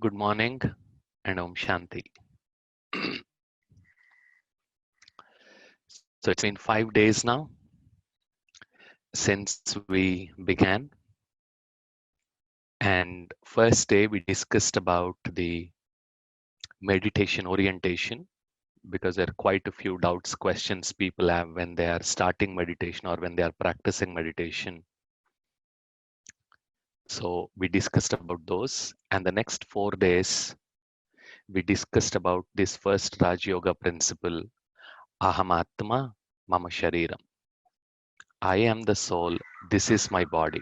Good morning and Om Shanti. So it's been 5 days now since we began. And first day we discussed about the meditation orientation because there are quite a few doubts, questions people have when they are starting meditation or when they are practicing meditation. So we discussed about those. And the next 4 days, we discussed about this first Rajyoga principle, Ahamatma Mama Shariram. I am the soul, this is my body.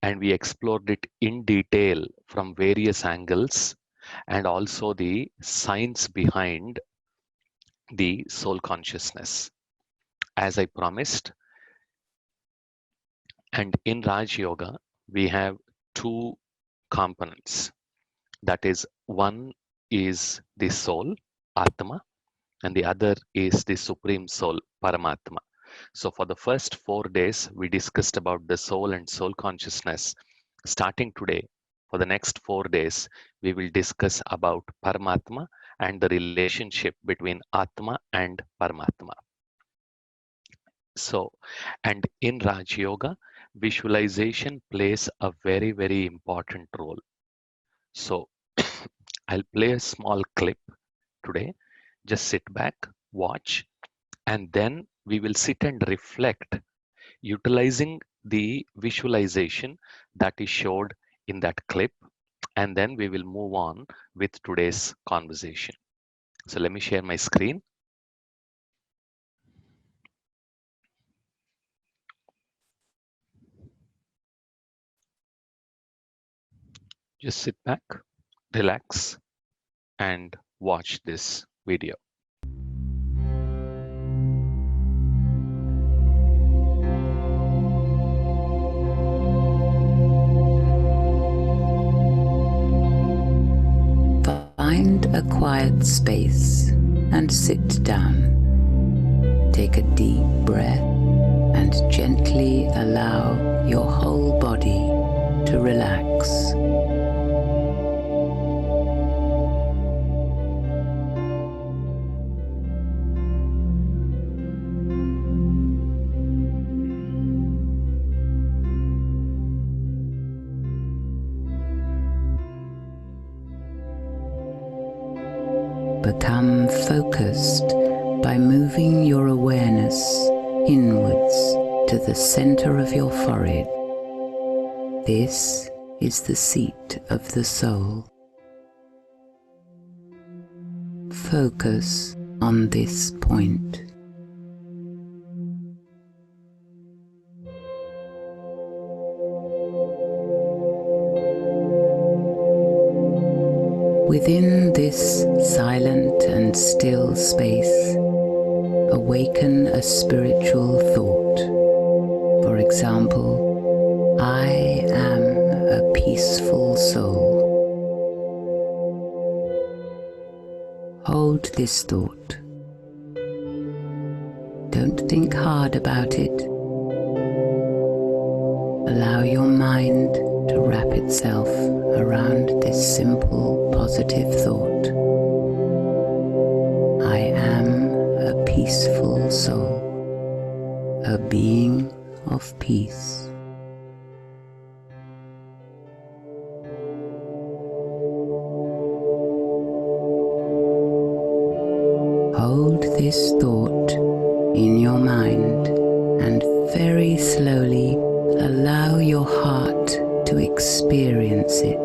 And we explored it in detail from various angles and also the science behind the soul consciousness. As I promised, and in Raj Yoga, we have two components. That is, one is the soul, Atma, and the other is the supreme soul, Paramatma. So for the first 4 days, we discussed about the soul and soul consciousness. Starting today, for the next 4 days, we will discuss about Paramatma and the relationship between Atma and Paramatma. So, and in Raj Yoga, visualization plays a very, very important role. So, I'll play a small clip today. Just sit back, watch, and then we will sit and reflect utilizing the visualization that is showed in that clip, and then we will move on with today's conversation. So let me share my screen. Just sit back, relax, and watch this video. Find a quiet space and sit down. Take a deep breath and gently allow your whole body to relax. Become focused by moving your awareness inwards to the center of your forehead. This is the seat of the soul. Focus on this point. Within this silent and still space, awaken a spiritual thought. For example, I am a peaceful soul. Hold this thought. Don't think hard about it. Allow your mind to wrap itself around this simple, positive thought. I am a peaceful soul, a being of peace. Hold this thought in your mind and very slowly allow your heart to experience it.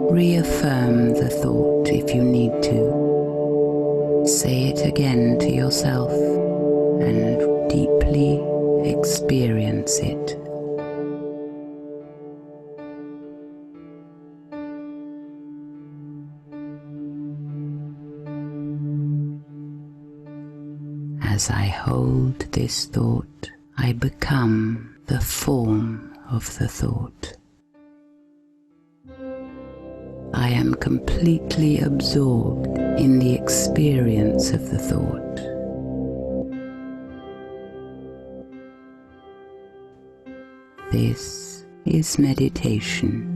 Reaffirm the thought if you need to. Say it again to yourself and deeply experience it. As I hold this thought, I become the form of the thought. I am completely absorbed in the experience of the thought. This is meditation.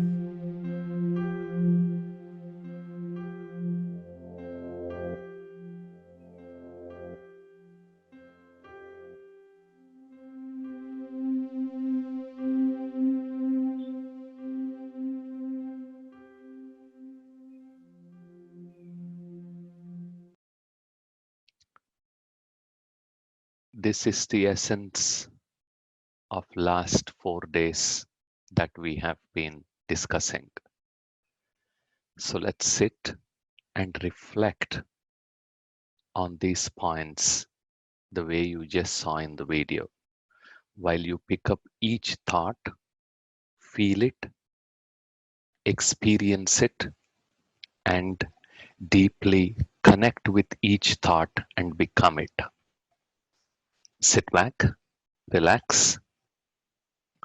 This is the essence of last 4 days that we have been discussing. So let's sit and reflect on these points the way you just saw in the video. While you pick up each thought, feel it, experience it, and deeply connect with each thought and become it. Sit back, relax,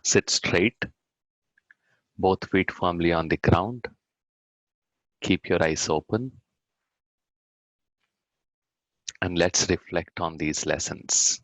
sit straight, both feet firmly on the ground. Keep your eyes open and let's reflect on these lessons.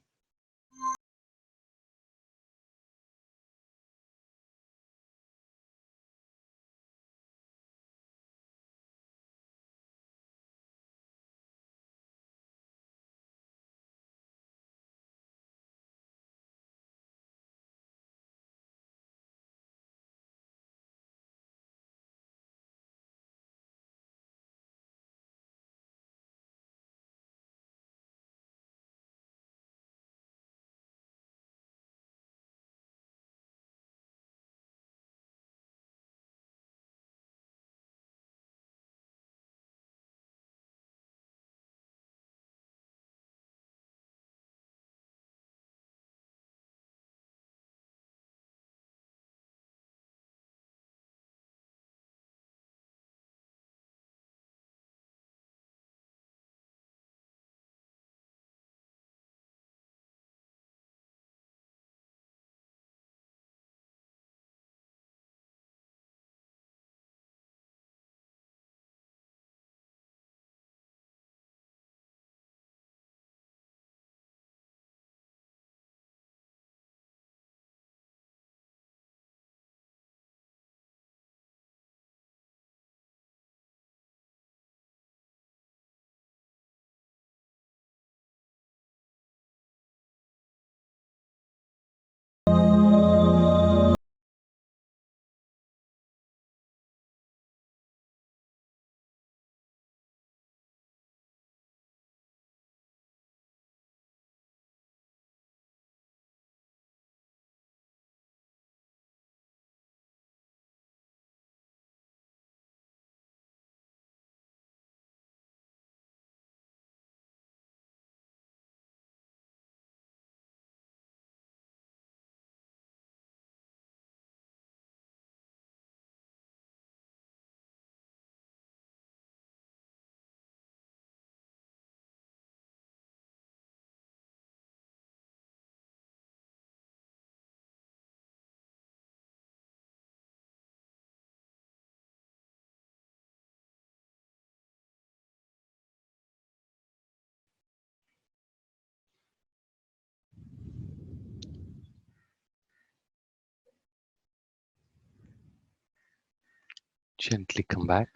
Gently come back.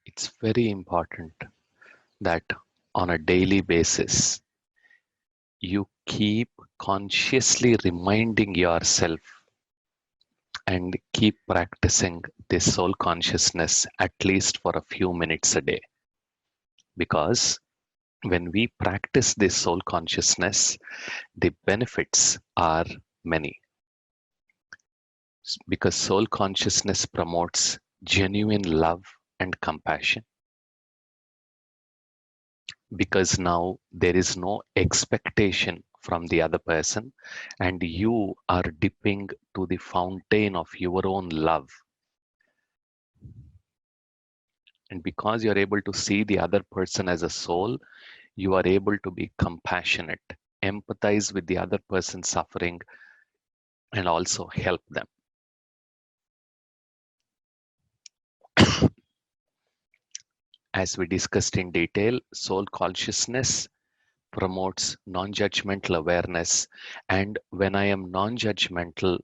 It's very important that on a daily basis, you keep consciously reminding yourself and keep practicing this soul consciousness at least for a few minutes a day. Because when we practice this soul consciousness, the benefits are many. Because soul consciousness promotes genuine love and compassion. Because now there is no expectation from the other person, and you are dipping to the fountain of your own love. And because you're able to see the other person as a soul, you are able to be compassionate, empathize with the other person's suffering, and also help them. As we discussed in detail, soul consciousness promotes non-judgmental awareness. And when I am non-judgmental,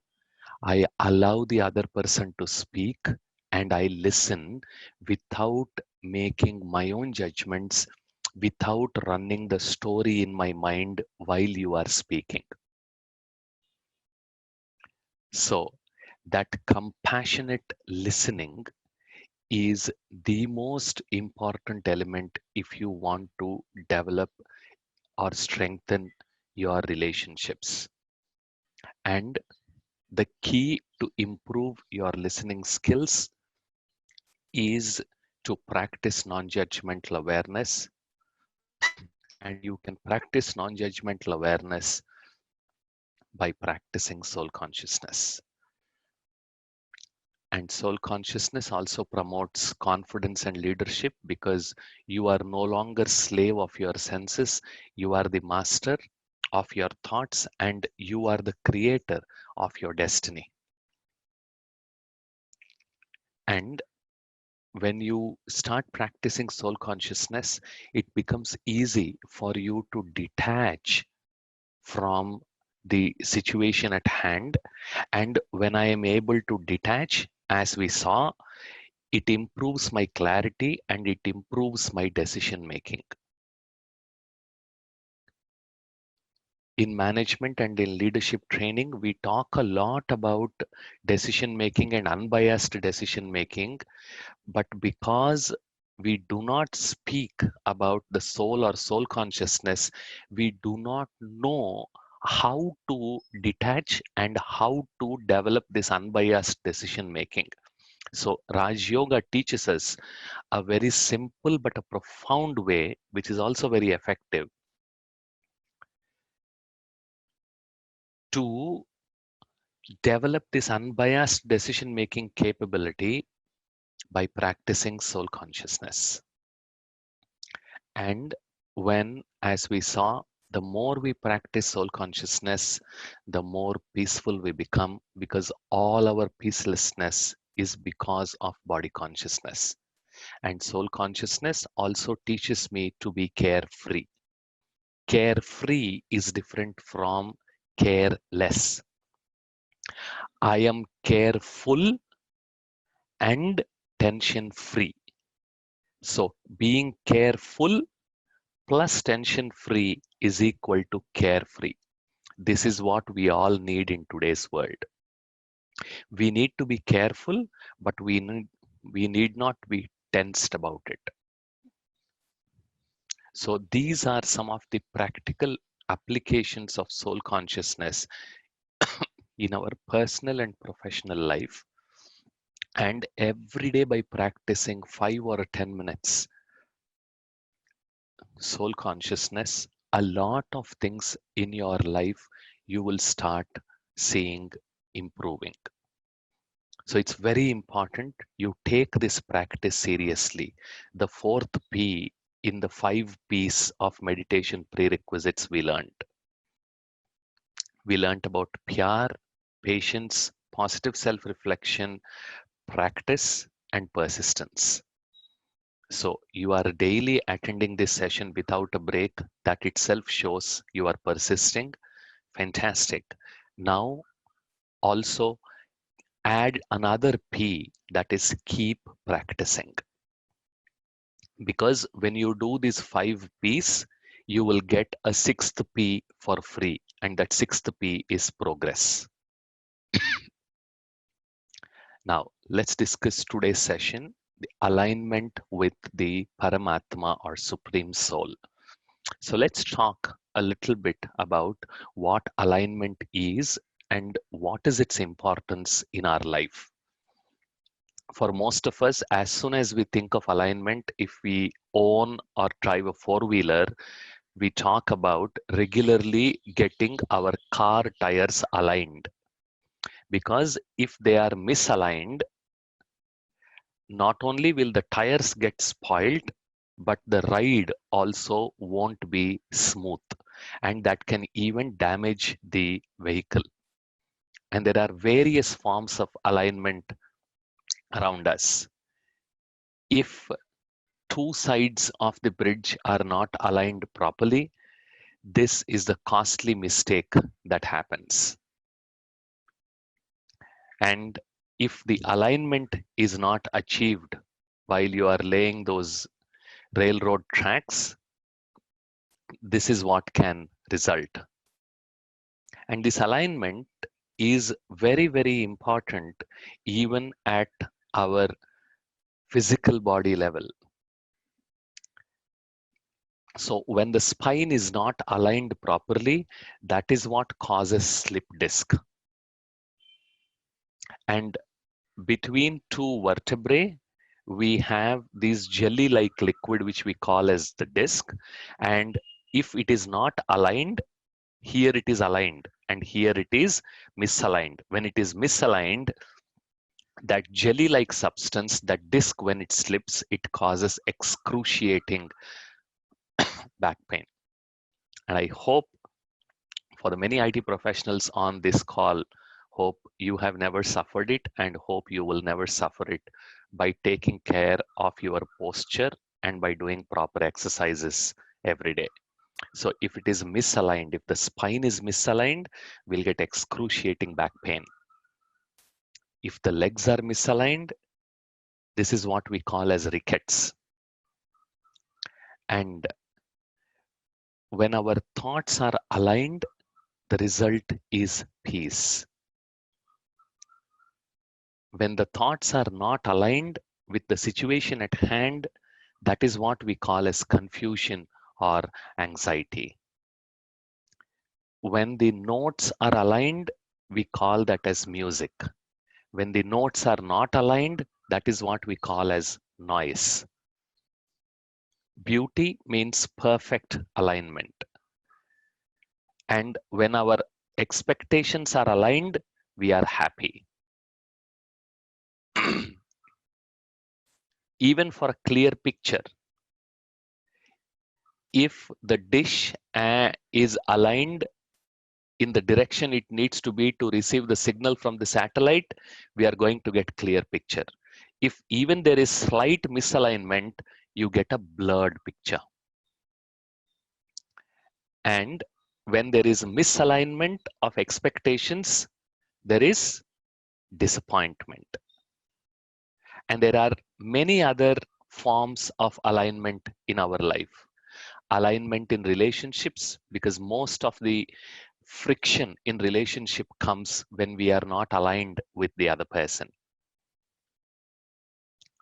I allow the other person to speak and I listen without making my own judgments, without running the story in my mind while you are speaking. So that compassionate listening is the most important element if you want to develop or strengthen your relationships. And the key to improve your listening skills is to practice non-judgmental awareness. And you can practice non-judgmental awareness by practicing soul consciousness. And soul consciousness also promotes confidence and leadership because you are no longer slave of your senses. You are the master of your thoughts and you are the creator of your destiny. And when you start practicing soul consciousness, it becomes easy for you to detach from the situation at hand. And when I am able to detach, as we saw, it improves my clarity and it improves my decision making. In management and in leadership training, we talk a lot about decision making and unbiased decision making, but because we do not speak about the soul or soul consciousness, we do not know how to detach and how to develop this unbiased decision making. So Raj Yoga teaches us a very simple but a profound way, which is also very effective, to develop this unbiased decision making capability by practicing soul consciousness. And when, as we saw, the more we practice soul consciousness, the more peaceful we become because all our peacelessness is because of body consciousness. And soul consciousness also teaches me to be carefree. Carefree is different from careless. I am careful and tension free. So being careful plus tension free is equal to carefree. This is what we all need in today's world. We need to be careful, but we need not be tensed about it. So these are some of the practical applications of soul consciousness in our personal and professional life. And every day by practicing 5 or 10 minutes soul consciousness, a lot of things in your life you will start seeing improving. So it's very important you take this practice seriously. The fourth P in the 5 P's of meditation prerequisites we learned. We learned about PR, patience, positive self reflection, practice, and persistence. So you are daily attending this session without a break. That itself shows you are persisting. Fantastic. Now also add another P, that is keep practicing. Because when you do these 5 P's, you will get a sixth P for free. And that sixth P is progress. Now let's discuss today's session, the alignment with the Paramatma or Supreme Soul. So let's talk a little bit about what alignment is and what is its importance in our life. For most of us, as soon as we think of alignment, if we own or drive a four-wheeler, we talk about regularly getting our car tires aligned. Because if they are misaligned, not only will the tires get spoiled, but the ride also won't be smooth, and that can even damage the vehicle. And there are various forms of alignment around us. If two sides of the bridge are not aligned properly, this is the costly mistake that happens. And if the alignment is not achieved while you are laying those railroad tracks, this is what can result. And this alignment is very, very important even at our physical body level. So when the spine is not aligned properly, that is what causes slip disc. And between two vertebrae, we have this jelly-like liquid which we call as the disc. And if it is not aligned, here it is aligned and here it is misaligned. When it is misaligned, that jelly-like substance, that disc, when it slips, it causes excruciating back pain. And I hope for the many IT professionals on this call, hope you have never suffered it and hope you will never suffer it by taking care of your posture and by doing proper exercises every day. So if it is misaligned, if the spine is misaligned, we'll get excruciating back pain. If the legs are misaligned, this is what we call as rickets. And when our thoughts are aligned, the result is peace. When the thoughts are not aligned with the situation at hand, that is what we call as confusion or anxiety. When the notes are aligned, we call that as music. When the notes are not aligned, that is what we call as noise. Beauty means perfect alignment. And when our expectations are aligned, we are happy. Even for a clear picture, if the dish is aligned in the direction it needs to be to receive the signal from the satellite, we are going to get clear picture. If even there is slight misalignment, you get a blurred picture. And when there is misalignment of expectations, there is disappointment. And there are many other forms of alignment in our life. Alignment in relationships, because most of the friction in relationship comes when we are not aligned with the other person.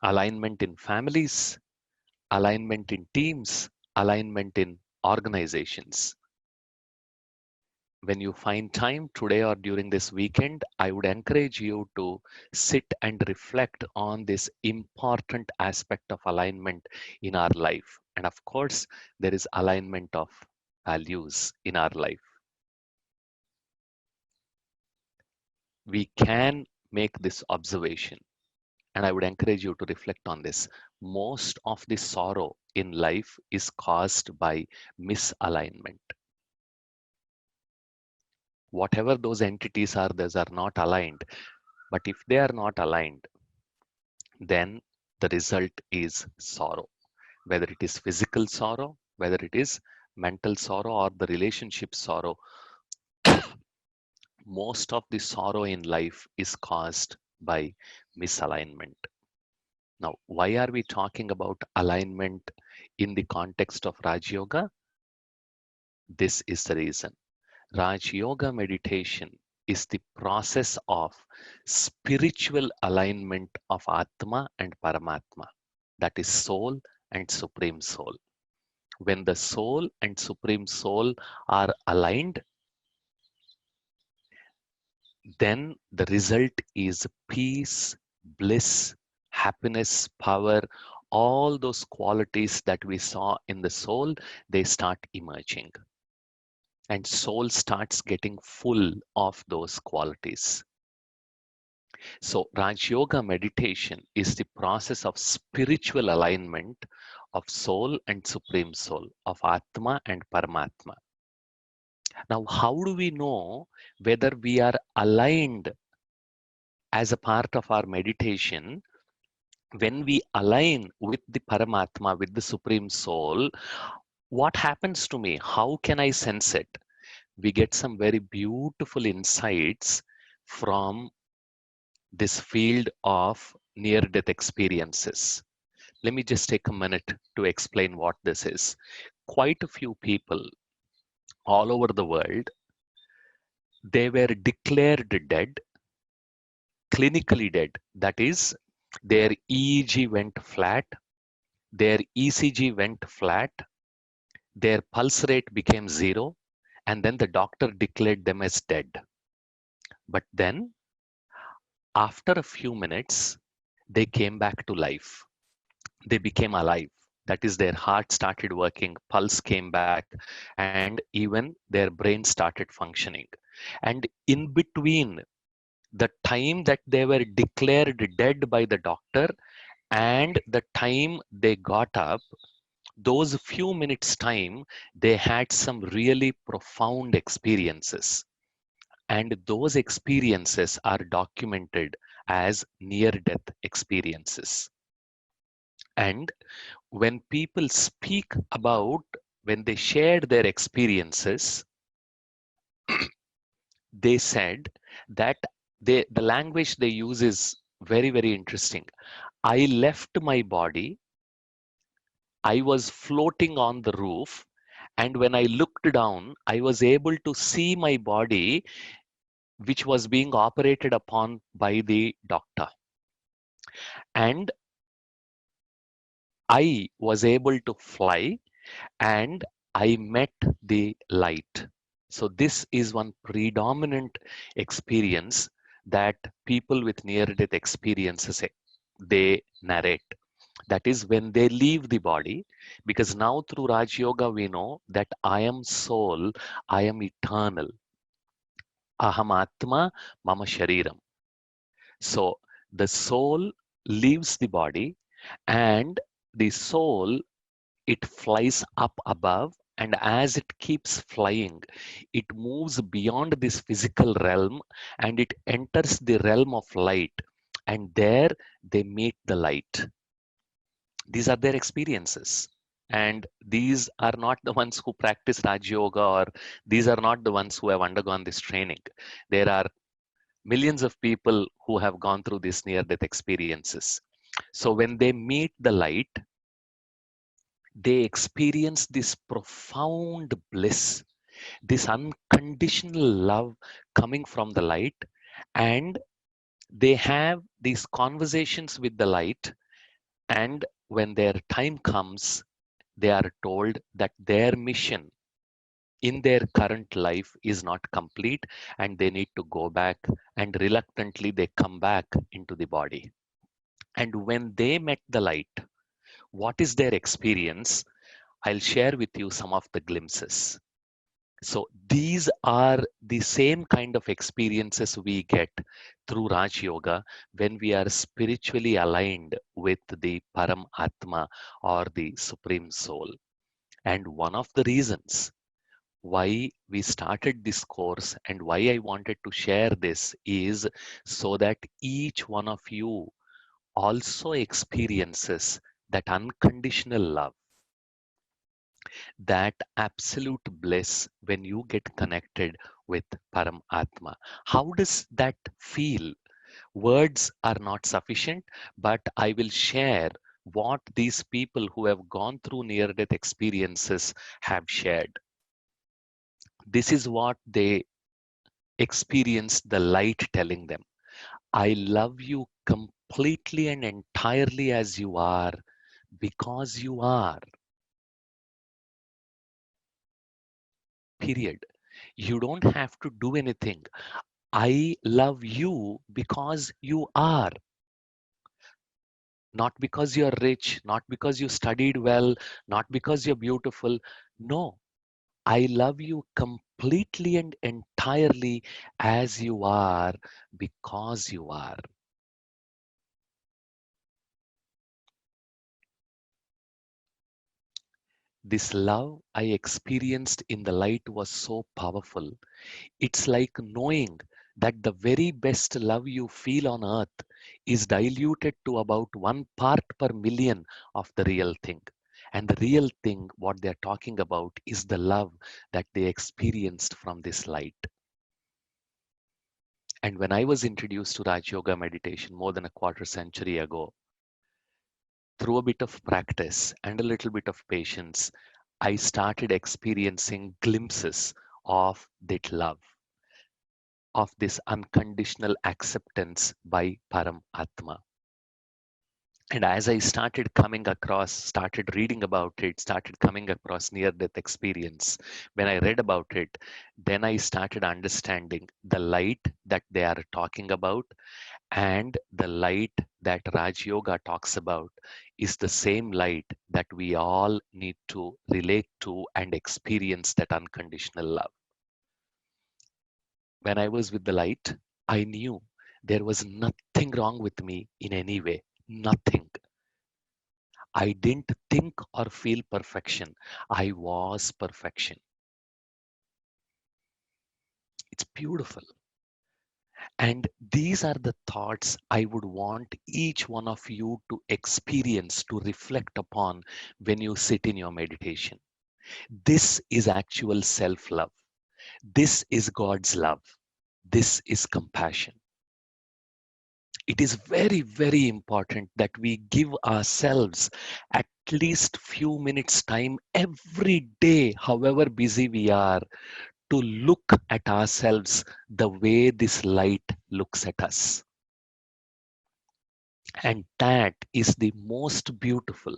Alignment in families, alignment in teams, alignment in organizations. When you find time today or during this weekend, I would encourage you to sit and reflect on this important aspect of alignment in our life. And of course, there is alignment of values in our life. We can make this observation, and I would encourage you to reflect on this. Most of the sorrow in life is caused by misalignment. Whatever those entities are, those are not aligned. But if they are not aligned, then the result is sorrow. Whether it is physical sorrow, whether it is mental sorrow or the relationship sorrow, most of the sorrow in life is caused by misalignment. Now, why are we talking about alignment in the context of Rajyoga? This is the reason. Rajyoga meditation is the process of spiritual alignment of Atma and Paramatma, that is soul and Supreme Soul. When the soul and Supreme Soul are aligned, then the result is peace, bliss, happiness, power. All those qualities that we saw in the soul, they start emerging. And soul starts getting full of those qualities. So Raj Yoga meditation is the process of spiritual alignment of soul and Supreme Soul, of Atma and Paramatma. Now, how do we know whether we are aligned as a part of our meditation? When we align with the Paramatma, with the Supreme Soul, what happens to me? How can I sense it? We get some very beautiful insights from this field of near-death experiences. Let me just take a minute to explain what this is. Quite a few people all over the world, they were declared dead, clinically dead. That is, Their EEG went flat, their ECG went flat, their pulse rate became zero, and then the doctor declared them as dead. But then, after a few minutes, they came back to life. They became alive. That is, their heart started working, pulse came back, and even their brain started functioning. And in between the time that they were declared dead by the doctor and the time they got up, those few minutes' time, they had some really profound experiences. And those experiences are documented as near death experiences. And when people speak about when they shared their experiences, they said that the language they use is very, very interesting. I left my body, I was floating on the roof, and when I looked down, I was able to see my body, which was being operated upon by the doctor. And I was able to fly and I met the light. So, this is one predominant experience that people with near death experiences they narrate. That is when they leave the body, because now through Raj Yoga we know that I am soul, I am eternal. Aham Atma Mama Shariram. So, the soul leaves the body, and the soul, it flies up above, and as it keeps flying, it moves beyond this physical realm and it enters the realm of light, and there they meet the light. These are their experiences, and these are not the ones who practice Rajyoga, or these are not the ones who have undergone this training. There are millions of people who have gone through these near death experiences. So when they meet the light, they experience this profound bliss, this unconditional love coming from the light, and they have these conversations with the light. And when their time comes, they are told that their mission in their current life is not complete and they need to go back, and reluctantly they come back into the body. And when they met the light, what is their experience? I'll share with you some of the glimpses. So these are the same kind of experiences we get through Raj Yoga when we are spiritually aligned with the Param Atma, or the Supreme Soul. And one of the reasons why we started this course and why I wanted to share this is so that each one of you also experiences that unconditional love, that absolute bliss when you get connected with Param Atma. How does that feel? Words are not sufficient, but I will share what these people who have gone through near death experiences have shared. This is what they experienced the light telling them. I love you completely and entirely as you are, because you are. Period. You don't have to do anything. I love you because you are, not because you're rich, not because you studied well, not because you're beautiful. No, I love you completely and entirely as you are, because you are. This love I experienced in the light was so powerful. It's like knowing that the very best love you feel on earth is diluted to about 1 part per million of the real thing. And the real thing, what they're talking about, is the love that they experienced from this light. And when I was introduced to Raj Yoga meditation more than a quarter century ago, through a bit of practice and a little bit of patience, I started experiencing glimpses of that love, of this unconditional acceptance by Param Atma. And as I started reading about it, started coming across near death experience, when I read about it, then I started understanding the light that they are talking about, and the light that Raj Yoga talks about is the same light that we all need to relate to and experience that unconditional love. When I was with the light, I knew there was nothing wrong with me in any way. Nothing. I didn't think or feel perfection. I was perfection. It's beautiful. And these are the thoughts I would want each one of you to experience, to reflect upon when you sit in your meditation. This is actual self love. This is God's love. This is compassion. It is very, very important that we give ourselves at least few minutes time every day, however busy we are, to look at ourselves the way this light looks at us. And that is the most beautiful,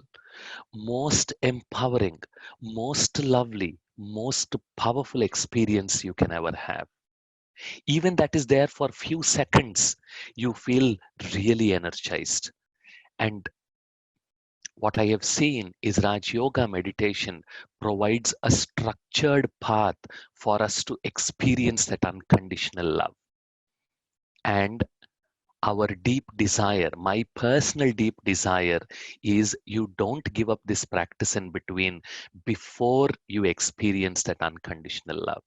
most empowering, most lovely, most powerful experience you can ever have. Even that is there for few seconds, you feel really energized. And what I have seen is Raj Yoga meditation provides a structured path for us to experience that unconditional love. And our deep desire, my personal deep desire, is you don't give up this practice in between before you experience that unconditional love.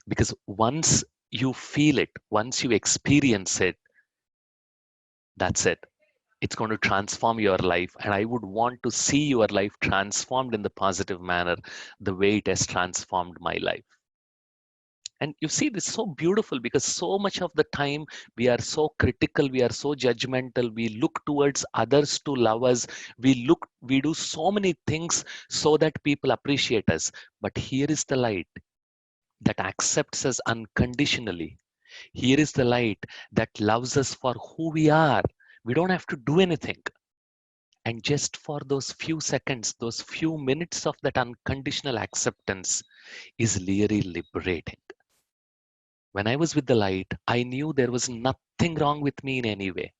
Because once you feel it, once you experience it, that's it. It's going to transform your life. And I would want to see your life transformed in the positive manner, the way it has transformed my life. And you see, this is so beautiful because so much of the time we are so critical, we are so judgmental, we look towards others to love us, we do so many things so that people appreciate us. But here is the light that accepts us unconditionally. Here is the light that loves us for who we are. We don't have to do anything. And just for those few seconds, those few minutes of that unconditional acceptance is really liberating. When I was with the light, I knew there was nothing wrong with me in any way.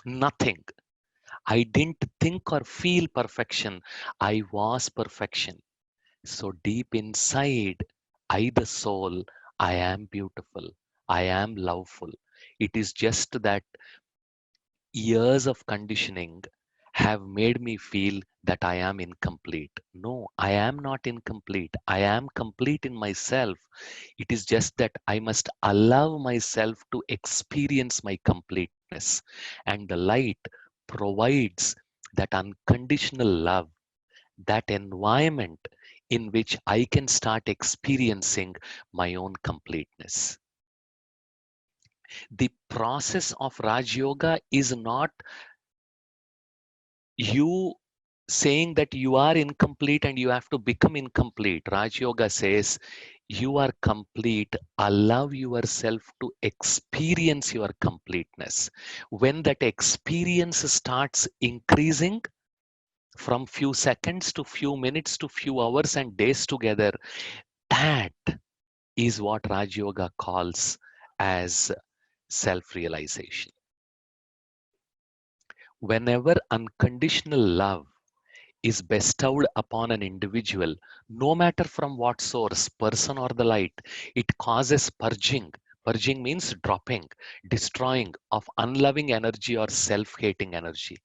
Nothing. I didn't think or feel perfection. I was perfection. So deep inside, I, the soul, I am beautiful. I am loveful. It is just that years of conditioning have made me feel that I am incomplete. No, I am not incomplete. I am complete in myself. It is just that I must allow myself to experience my completeness. And the light provides that unconditional love, that environment in which I can start experiencing my own completeness. The process of Raj Yoga is not you saying that you are incomplete and you have to become incomplete. Raj Yoga says you are complete. Allow yourself to experience your completeness. When that experience starts increasing from few seconds to few minutes to few hours and days together, that is what Raj Yoga calls as self realization. Whenever unconditional love is bestowed upon an individual, no matter from what source, person or the light, it causes purging. Purging means dropping, destroying of unloving energy or self hating energy.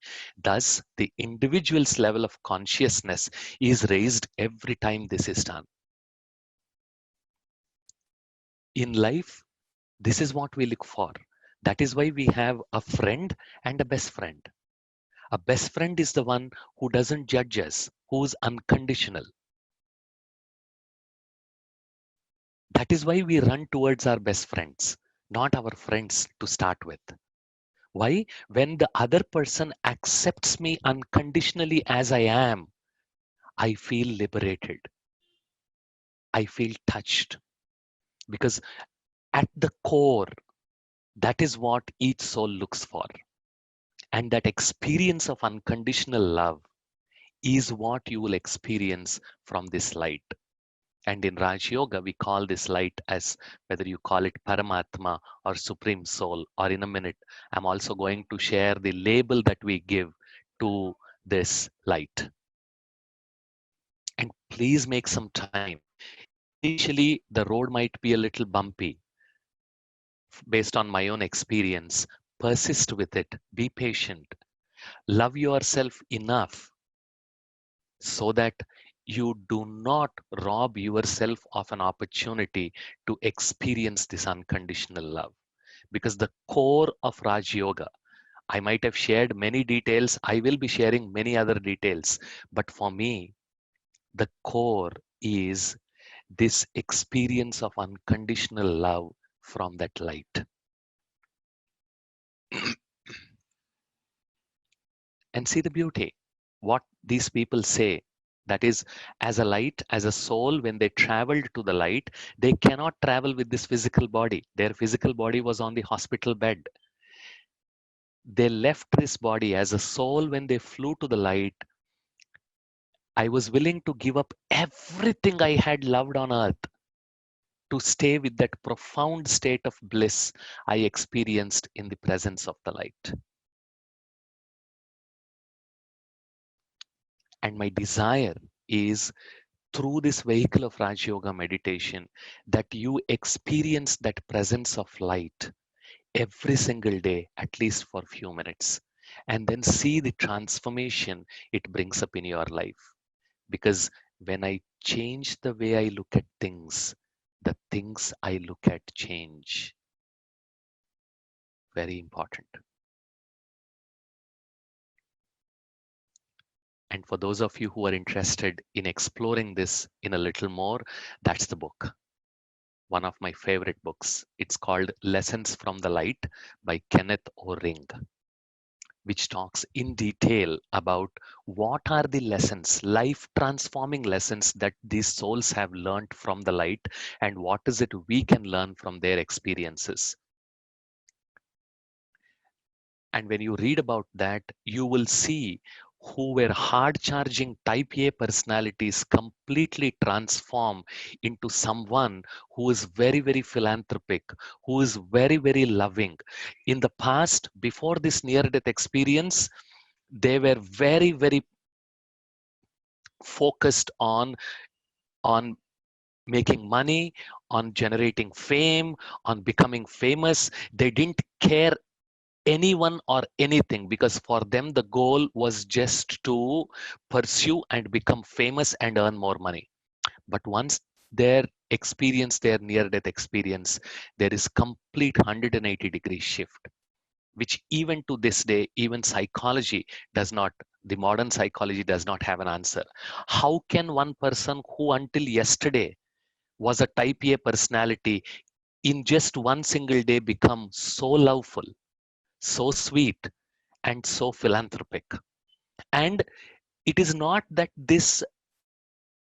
Thus, the individual's level of consciousness is raised every time this is done. In life, this is what we look for. That is why we have a friend and a best friend. A best friend is the one who doesn't judge us, who is unconditional. That is why we run towards our best friends, not our friends to start with. Why? When the other person accepts me unconditionally as I am, I feel liberated. I feel touched. Because at the core, that is what each soul looks for. And that experience of unconditional love is what you will experience from this light. And in Raj Yoga, we call this light as, whether you call it Paramatma or Supreme Soul, or in a minute, I'm also going to share the label that we give to this light. And please make some time. Initially, the road might be a little bumpy based on my own experience. Persist with it, be patient, love yourself enough so that you do not rob yourself of an opportunity to experience this unconditional love. Because the core of Raj Yoga, I might have shared many details, I will be sharing many other details, but for me, the core is this experience of unconditional love from that light. And see the beauty. What these people say, that is, as a light, as a soul, when they traveled to the light, they cannot travel with this physical body. Their physical body was on the hospital bed. They left this body as a soul. When they flew to the light, I was willing to give up everything I had loved on earth to stay with that profound state of bliss I experienced in the presence of the light. And my desire is, through this vehicle of Raj Yoga meditation, that you experience that presence of light every single day, at least for a few minutes, and then see the transformation it brings up in your life. Because when I change the way I look at things, the things I look at change. Very important. And for those of you who are interested in exploring this in a little more, that's the book. One of my favorite books. It's called Lessons from the Light by Kenneth O. Ring, which talks in detail about what are the lessons, life transforming lessons that these souls have learned from the light, and what is it we can learn from their experiences. And when you read about that, you will see who were hard charging type A personalities completely transform into someone who is very, very philanthropic, who is very, very loving. In the past, before this near death experience, they were very, very focused on making money, on generating fame, on becoming famous. They didn't care anyone or anything, because for them the goal was just to pursue and become famous and earn more money. But once their experience, their near death experience, there is complete 180-degree shift, which even to this day, even psychology does not, the modern psychology does not have an answer. How can one person who until yesterday was a type A personality in just one single day become so loveful, so sweet, and so philanthropic? And it is not that this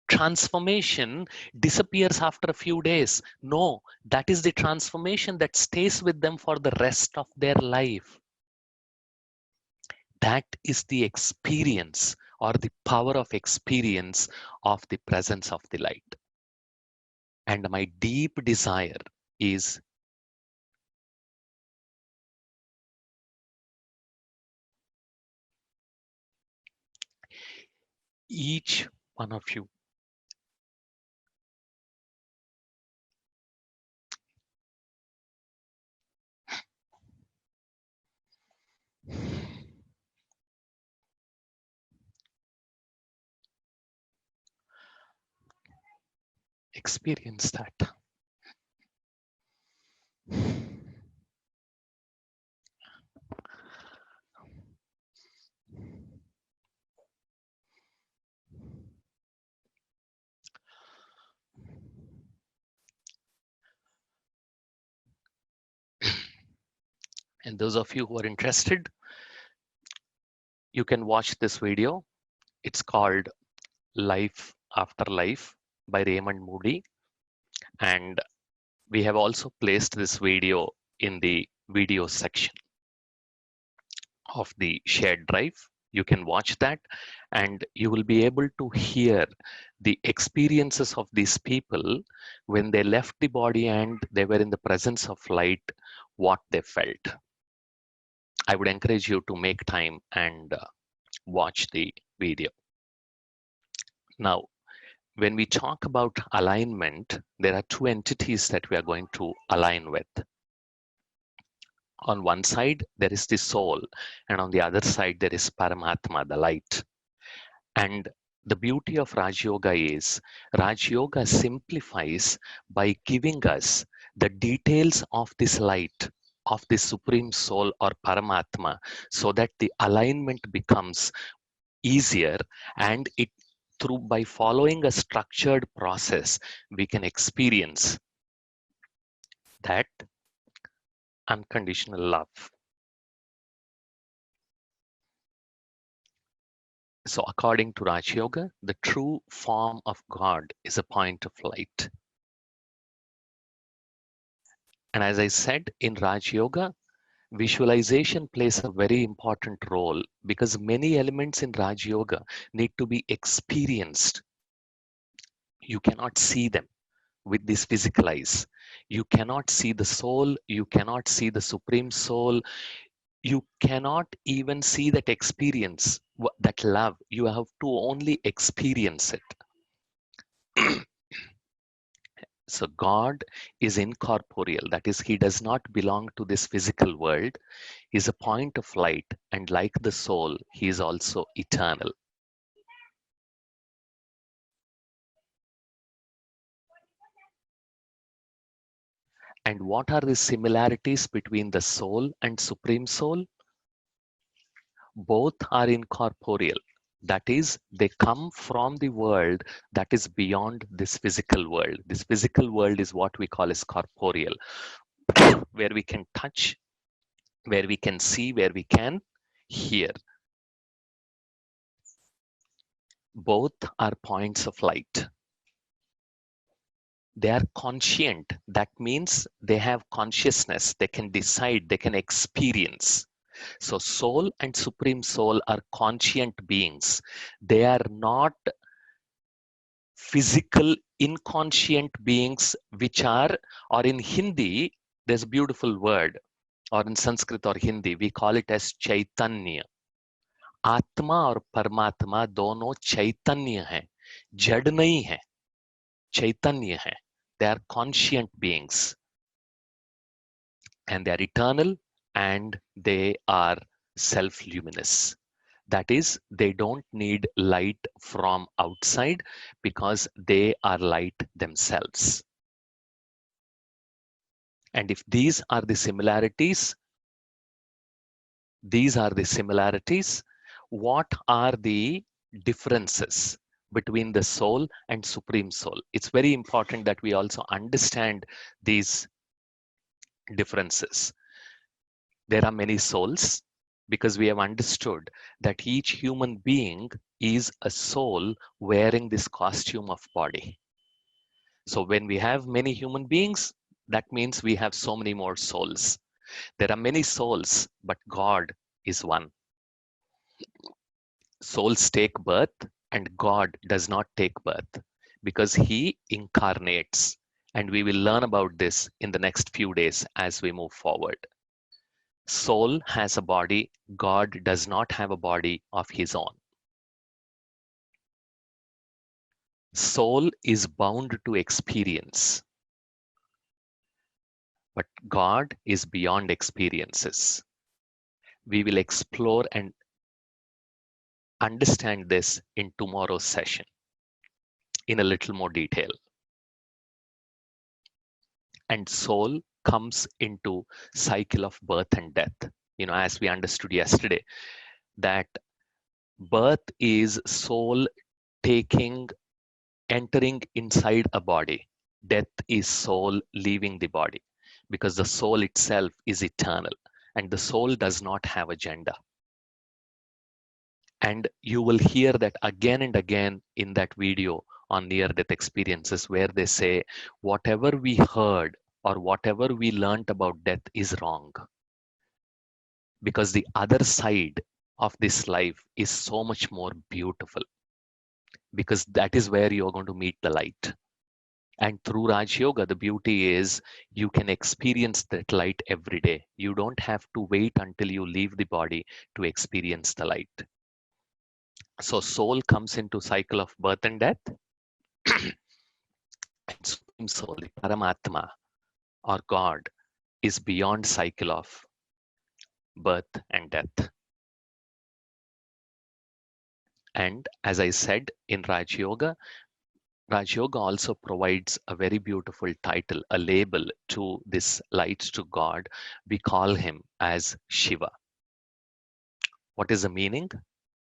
transformation disappears after a few days. No, that is the transformation that stays with them for the rest of their life. That is the experience, or the power of experience, of the presence of the light. And my deep desire is each one of you experience that. And those of you who are interested, you can watch this video. It's called Life After Life by Raymond Moody. And we have also placed this video in the video section. of the shared drive. You can watch that and you will be able to hear the experiences of these people when they left the body and they were in the presence of light, what they felt. I would encourage you to make time and watch the video. Now, when we talk about alignment, there are two entities that we are going to align with. On one side, there is the soul, and on the other side, there is Paramatma, the light. And the beauty of Rajyoga is Rajyoga simplifies by giving us the details of this light, of the Supreme Soul or Paramatma, so that the alignment becomes easier, and it through by following a structured process we can experience that unconditional love. So according to Raj Yoga, the true form of God is a point of light. And as I said, in Raj Yoga, visualization plays a very important role because many elements in Raj Yoga need to be experienced. You cannot see them with these physical eyes. You cannot see the soul, you cannot see the Supreme Soul, you cannot even see that experience, that love. You have to only experience it. So God is incorporeal, that is, he does not belong to this physical world. He is a point of light, and like the soul, he is also eternal. And what are the similarities between the soul and Supreme Soul? Both are incorporeal. That is, they come from the world that is beyond this physical world. This physical world is what we call as corporeal, where we can touch, where we can see, where we can hear. Both are points of light. They are conscient. That means they have consciousness. They can decide, they can experience. So soul and Supreme Soul are conscient beings. They are not physical inconscient beings, which are, or in Hindi, there's a beautiful word, or in Sanskrit or Hindi, we call it as Chaitanya. आत्मा और परमात्मा दोनों चैतन्य हैं, जड़ नहीं है, चैतन्य है. They are conscient beings and they are eternal and they are self-luminous. That is, they don't need light from outside because they are light themselves. And if these are the similarities, what are the differences between the soul and Supreme Soul? It's very important that we also understand these differences. There are many souls because we have understood that each human being is a soul wearing this costume of body. So when we have many human beings, that means we have so many more souls. There are many souls, but God is one. Souls take birth and God does not take birth because he incarnates. And we will learn about this in the next few days as we move forward. Soul has a body, God does not have a body of his own. Soul is bound to experience, but God is beyond experiences. We will explore and understand this in tomorrow's session in a little more detail. And soul comes into cycle of birth and death. As we understood yesterday, that birth is soul entering inside a body. Death is soul leaving the body because the soul itself is eternal and the soul does not have a gender. And you will hear that again and again in that video on near-death experiences where they say, whatever we heard or whatever we learned about death is wrong. because the other side of this life is so much more beautiful, because that is where you're going to meet the light. And through Raj Yoga, the beauty is you can experience that light every day. You don't have to wait until you leave the body to experience the light. So soul comes into cycle of birth and death, and Supreme Soul, the Paramatma or God, is beyond cycle of birth and death. And as I said in Raj Yoga also provides a very beautiful title, a label to this light to God. We call him as Shiva. What is the meaning?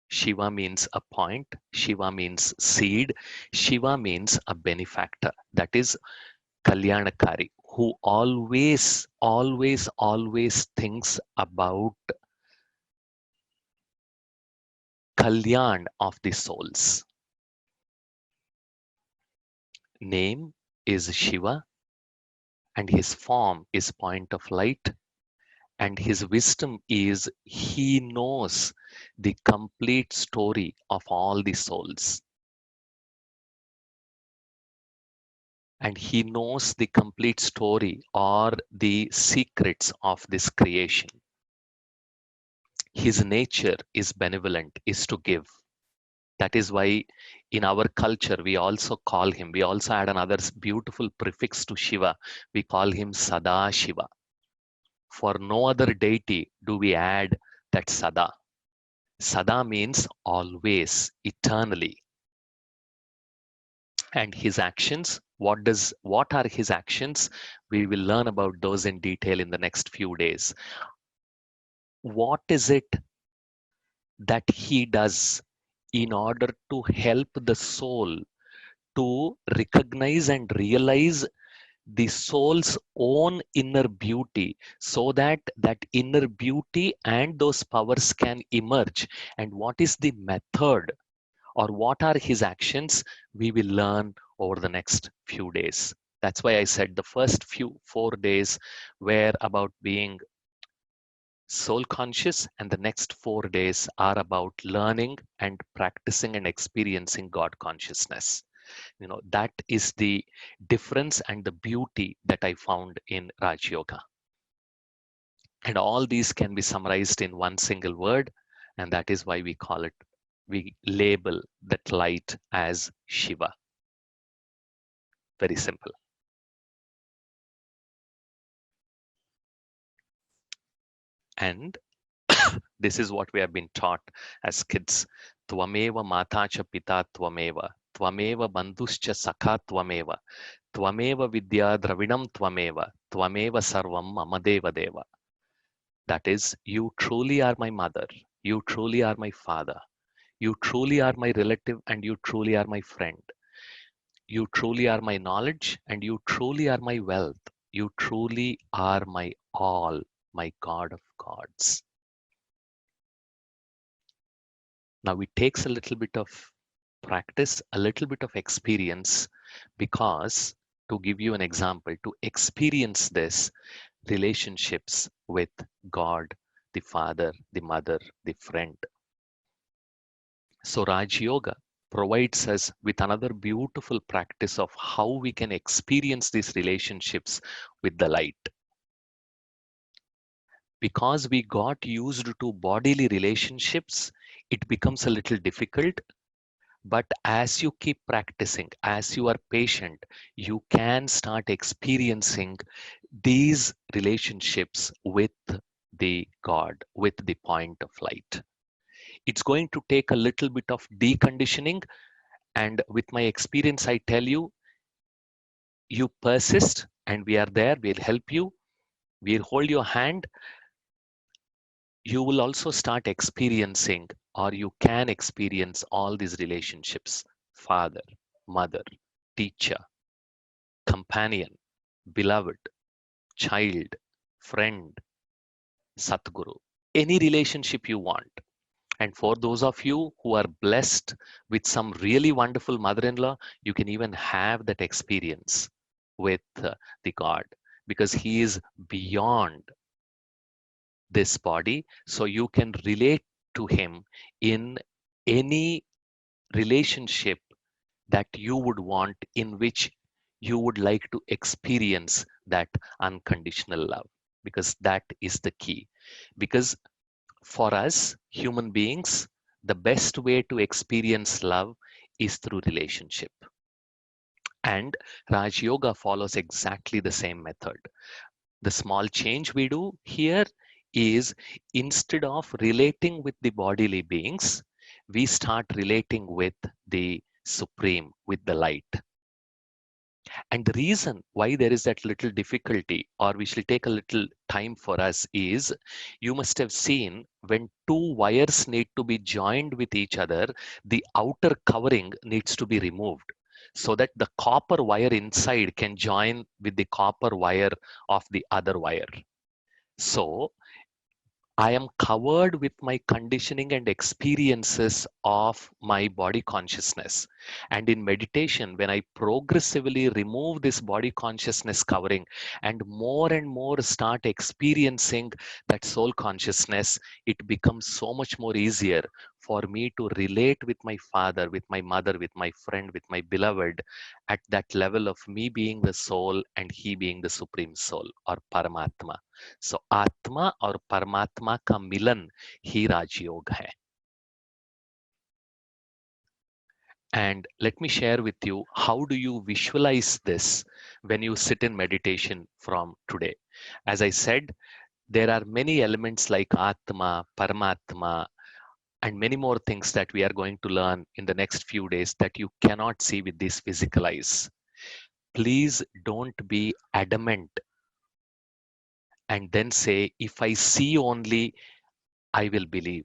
Shiva means a point, Shiva means seed, Shiva means a benefactor. That is Kalyanakari, who always thinks about Kalyan of the souls. Name is Shiva, and his form is point of light, and his wisdom is he knows the complete story of all the souls, and he knows the complete story or the secrets of this creation. His nature is benevolent, is to give. That is why in our culture we also call him, we also add another beautiful prefix to Shiva. We call him Sada Shiva. For no other deity do we add that Sada. Sada means always, eternally. And his actions, what are his actions? We will learn about those in detail in the next few days. What is it that he does in order to help the soul to recognize and realize the soul's own inner beauty, so that that inner beauty and those powers can emerge? And what is the method, or what are his actions? We will learn over the next few days. That's why I said the first 4 days were about being soul conscious, and the next 4 days are about learning and practicing and experiencing God consciousness. That is the difference and the beauty that I found in Raj Yoga. And all these can be summarized in one single word, and that is why we label that light as Shiva. Very simple. And this is what we have been taught as kids. Tvameva mata cha pita tvameva. Tvameva bandhuscha sakha tvameva. Tvameva vidya dravidam tvameva. Tvameva sarvam mamadeva deva. That is, you truly are my mother. You truly are my father. You truly are my relative, and you truly are my friend. You truly are my knowledge, and you truly are my wealth. You truly are my all, my God of gods. Now it takes a little bit of practice, a little bit of experience, because to give you an example, to experience this, relationships with God, the Father, the Mother, the friend. So Raj Yoga provides us with another beautiful practice of how we can experience these relationships with the light. Because we got used to bodily relationships, it becomes a little difficult. But as you keep practicing, as you are patient, you can start experiencing these relationships with the God, with the point of light. It's going to take a little bit of deconditioning. And with my experience, I tell you, you persist, and we are there. We'll help you. We'll hold your hand. You will also start experiencing, or you can experience all these relationships: father, mother, teacher, companion, beloved, child, friend, Satguru, any relationship you want. And for those of you who are blessed with some really wonderful mother in law, you can even have that experience with the God, because He is beyond this body so you can relate to him in any relationship that you would want, in which you would like to experience that unconditional love, because that is the key. Because for us human beings, the best way to experience love is through relationship. And Raj Yoga follows exactly the same method. The small change we do here is, instead of relating with the bodily beings, we start relating with the Supreme, with the light. And the reason why there is that little difficulty, or we shall take a little time for us, is you must have seen when two wires need to be joined with each other, the outer covering needs to be removed so that the copper wire inside can join with the copper wire of the other wire. So I am covered with my conditioning and experiences of my body consciousness. And in meditation, when I progressively remove this body consciousness covering and more start experiencing that soul consciousness, it becomes so much more easier for me to relate with my father, with my mother, with my friend, with my beloved, at that level of me being the soul and he being the supreme soul or Paramatma. सो आत्मा और परमात्मा का मिलन ही राजयोग है. And let me share with you, how do you visualize this when you sit in meditation from today? As I said, there are many elements like Atma, Paramatma, and many more things that we are going to learn in the next few days that you cannot see with these physical eyes. Please don't be adamant and then say, if I see only, I will believe.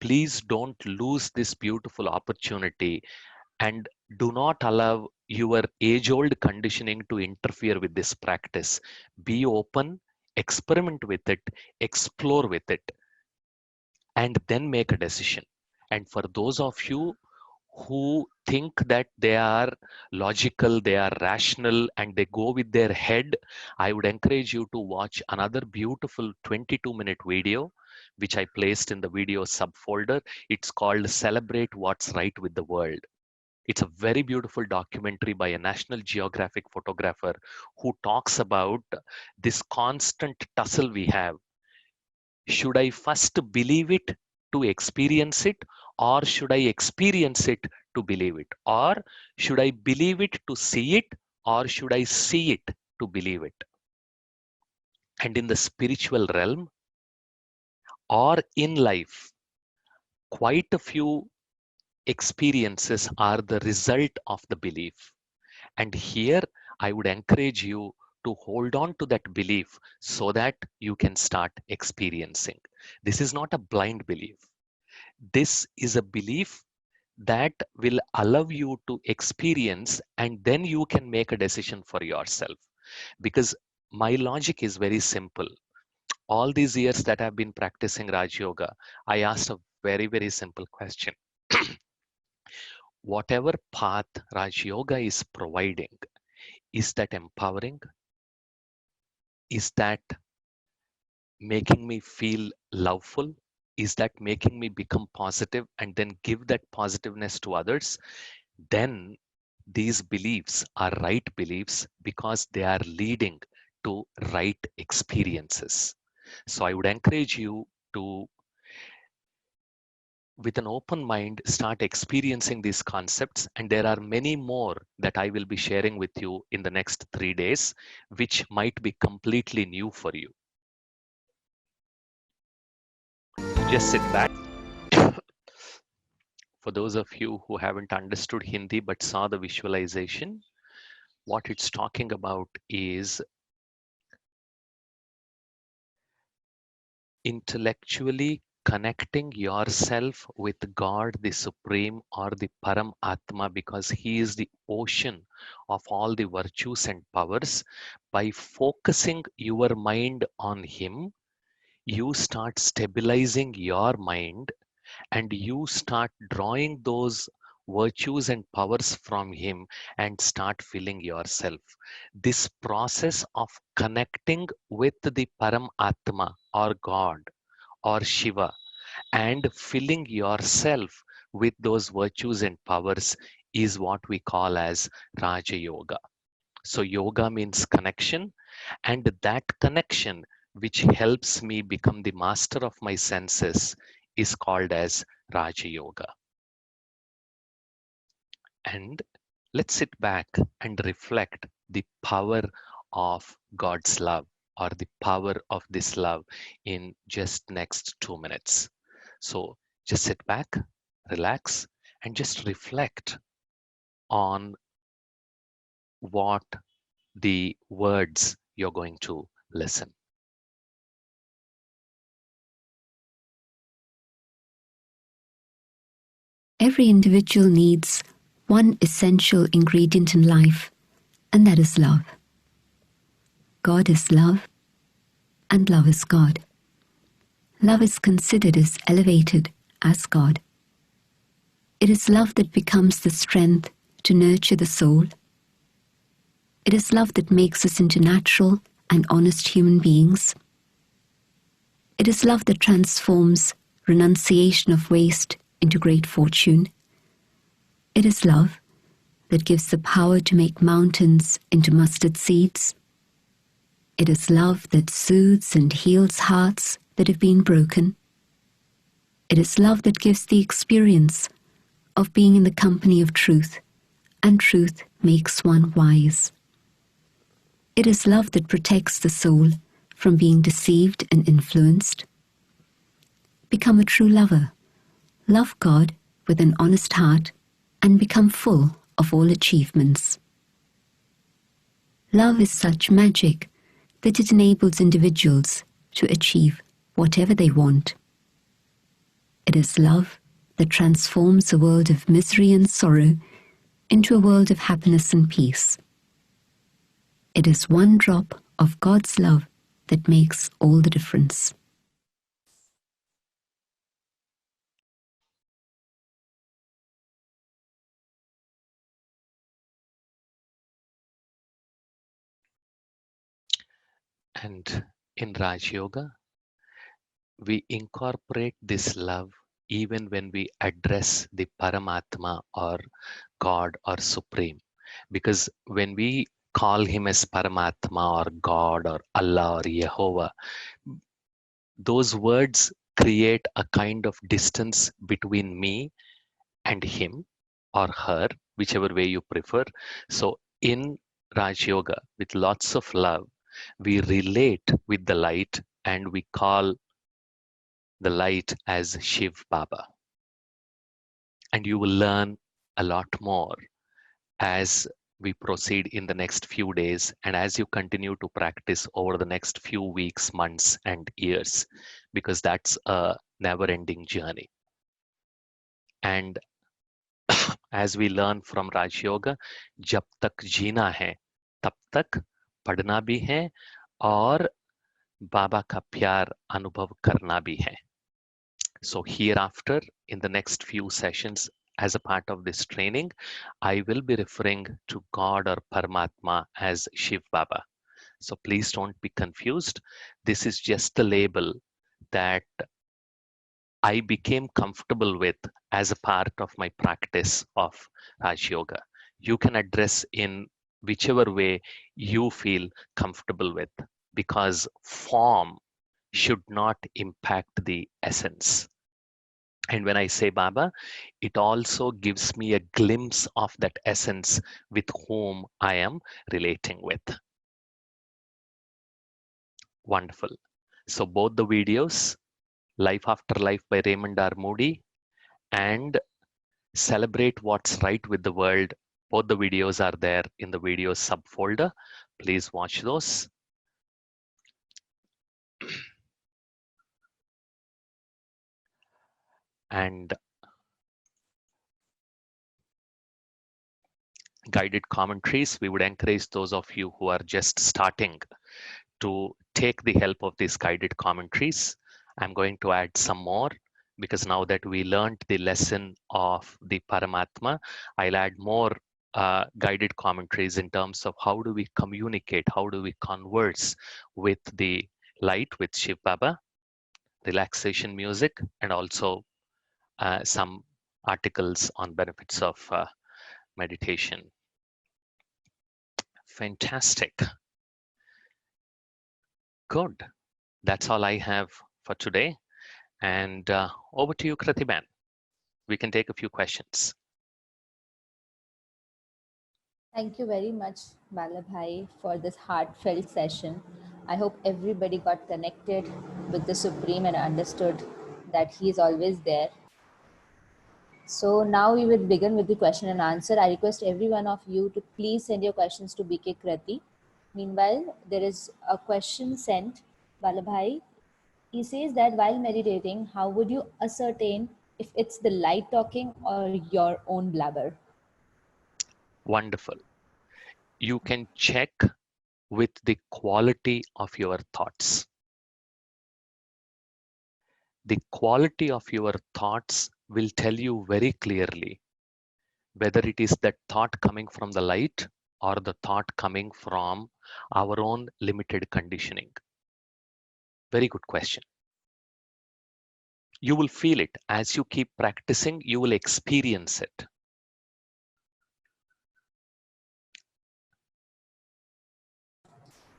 Please don't lose this beautiful opportunity, and do not allow your age old conditioning to interfere with this practice. Be open, experiment with it, explore with it, and then make a decision. And for those of you who think that they are logical, they are rational, and they go with their head, I would encourage you to watch another beautiful 22-minute video, which I placed in the video subfolder. It's called Celebrate What's Right with the World. It's a very beautiful documentary by a National Geographic photographer who talks about this constant tussle we have. Should I first believe it to experience it, or should I experience it to believe it? Or should I believe it to see it, or should I see it to believe it? And in the spiritual realm or in life, quite a few experiences are the result of the belief. And here I would encourage you to hold on to that belief so that you can start experiencing. This is not a blind belief. This is a belief that will allow you to experience, and then you can make a decision for yourself. Because my logic is very simple. All these years that I've been practicing Raj Yoga, I asked a very, very simple question. Whatever path Raj Yoga is providing, is that empowering? Is that making me feel loveful? Is that making me become positive and then give that positiveness to others? Then these beliefs are right beliefs because they are leading to right experiences. So I would encourage you to, with an open mind, start experiencing these concepts. And there are many more that I will be sharing with you in the next 3 days, which might be completely new for you. Just sit back. For those of you who haven't understood Hindi but saw the visualization, what it's talking about is intellectually connecting yourself with God, the Supreme, or the Param Atma, because He is the ocean of all the virtues and powers. By focusing your mind on Him, you start stabilizing your mind and you start drawing those virtues and powers from him and start filling yourself. This process of connecting with the Param Atma or God or Shiva and filling yourself with those virtues and powers is what we call as Rajayoga. So, yoga means connection, and that connection, which helps me become the master of my senses, is called as Rajayoga. And let's sit back and reflect the power of God's love or the power of this love in just next 2 minutes. So just sit back, relax, and just reflect on what the words you're going to listen. Every individual needs one essential ingredient in life, and that is love. God is love, and love is God. Love is considered as elevated as God. It is love that becomes the strength to nurture the soul. It is love that makes us into natural and honest human beings. It is love that transforms renunciation of waste into great fortune. It is love that gives the power to make mountains into mustard seeds. It is love that soothes and heals hearts that have been broken. It is love that gives the experience of being in the company of truth, and truth makes one wise. It is love that protects the soul from being deceived and influenced. Become a true lover. Love God with an honest heart and become full of all achievements. Love is such magic that it enables individuals to achieve whatever they want. It is love that transforms a world of misery and sorrow into a world of happiness and peace. It is one drop of God's love that makes all the difference. And in Raj Yoga, we incorporate this love even when we address the Paramatma or God or Supreme. Because when we call him as Paramatma or God or Allah or Jehovah, those words create a kind of distance between me and him or her, whichever way you prefer. So in Raj Yoga, with lots of love, we relate with the light and we call the light as Shiv Baba. And you will learn a lot more as we proceed in the next few days and as you continue to practice over the next few weeks, months, and years, because that's a never ending journey. And as we learn from Raj Yoga, जब तक जीना है तब तक पढ़ना भी है और बाबा का प्यार अनुभव करना भी है. So hereafter, in the next few sessions, as a part of this training, I will be referring to God or Paramatma as Shiv Baba. So please don't be confused. This is just the label that I became comfortable with as a part of my practice of Raj Yoga. You can address in whichever way you feel comfortable with, because form should not impact the essence. And when I say Baba, it also gives me a glimpse of that essence with whom I am relating with. Wonderful. So both the videos, Life After Life by Raymond R. Moody and Celebrate What's Right with the World, both the videos are there in the videos subfolder. Please watch those. And guided commentaries, we would encourage those of you who are just starting to take the help of these guided commentaries. I'm going to add some more because now that we learned the lesson of the Paramatma, I'll add more guided commentaries in terms of how do we communicate, how do we converse with the light, with Shiv Baba, relaxation music, and also some articles on benefits of meditation. Fantastic. Good. That's all I have for today. And over to you, Kratiban. We can take a few questions. Thank you very much, Balabhai, for this heartfelt session. I hope everybody got connected with the Supreme and understood that He is always there. So now we will begin with the question and answer. I request every one of you to please send your questions to BK Krati. Meanwhile, there is a question sent, Balabhai. He says that while meditating, how would you ascertain if it's the light talking or your own blabber? Wonderful. You can check with the quality of your thoughts. The quality of your thoughts will tell you very clearly whether it is that thought coming from the light or the thought coming from our own limited conditioning. Very good question. You will feel it as you keep practicing, you will experience it.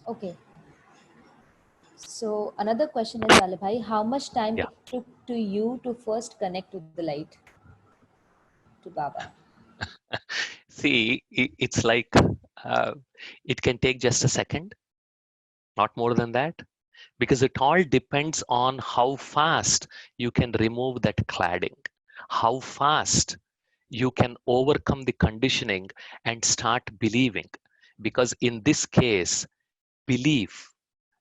Okay. So another question is, Vallabhai, how much time Yeah. it took to you to first connect to the light, to Baba? See, it's like it can take just a second, not more than that, because it all depends on how fast you can remove that cladding, how fast you can overcome the conditioning and start believing. Because in this case, belief,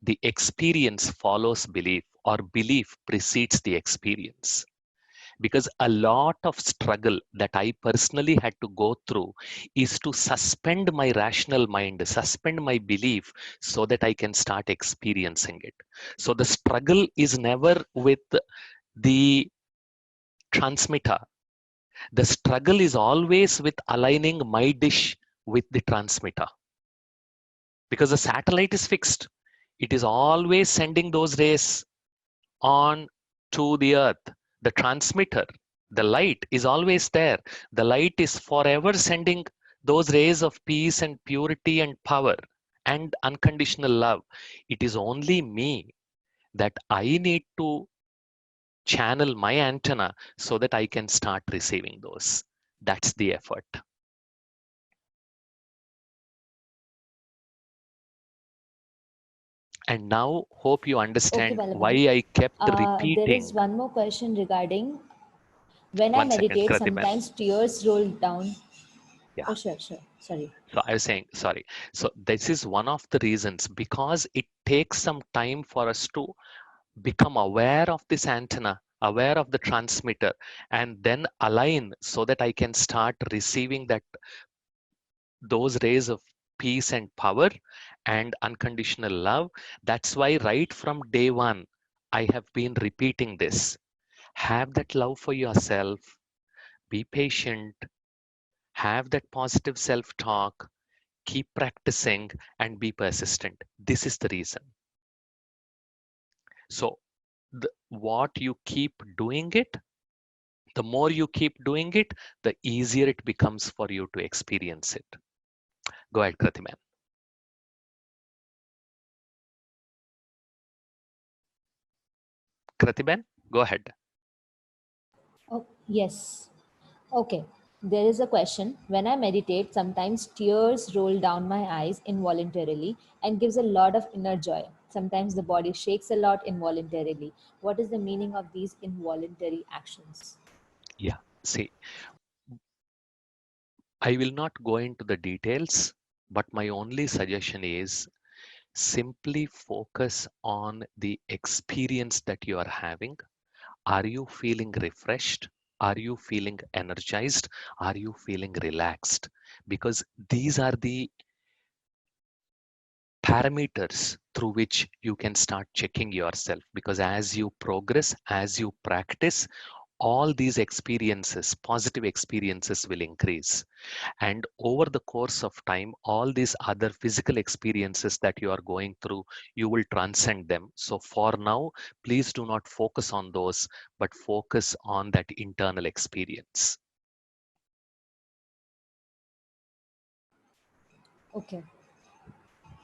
the experience follows belief, or belief precedes the experience. Because a lot of struggle that I personally had to go through is to suspend my rational mind, suspend my belief so that I can start experiencing it. So the struggle is never with the transmitter. The struggle is always with aligning my dish with the transmitter, because the satellite is fixed. It is always sending those rays on to the earth. The transmitter, the light is always there. The light is forever sending those rays of peace and purity and power and unconditional love. It is only me that I need to channel my antenna so that I can start receiving those. That's the effort. And now, hope you Okay, understand why Vallabhai. I kept There is repeating. one more question regarding when I One second, meditate, Kratiman. sometimes tears roll down. Yeah. Oh, sure, sure. Sorry. So I was saying, sorry. So this is one of the reasons, because it takes some time for us to become aware of this antenna, aware of the transmitter, and then align so that I can start receiving that those rays of peace and power and unconditional love. That's why right from day one, I have been repeating this. Have that love for yourself, be patient, have that positive self-talk, keep practicing, and be persistent. This is the reason. So what you keep doing it, the more you keep doing it, the easier it becomes for you to experience it. Go ahead, Kratiman. Kratiban, go ahead. Oh, yes. Okay. There is a question. When I meditate, sometimes tears roll down my eyes involuntarily and gives a lot of inner joy. Sometimes the body shakes a lot involuntarily. What is the meaning of these involuntary actions? Yeah, see, I will not go into the details, but my only suggestion is simply focus on the experience that you are having. Are you feeling refreshed? Are you feeling energized? Are you feeling relaxed? Because these are the parameters through which you can start checking yourself, because as you progress, as you practice, all these experiences, positive experiences, will increase. And over the course of time, all these other physical experiences that you are going through, you will transcend them. So for now, please do not focus on those, but focus on that internal experience. Okay.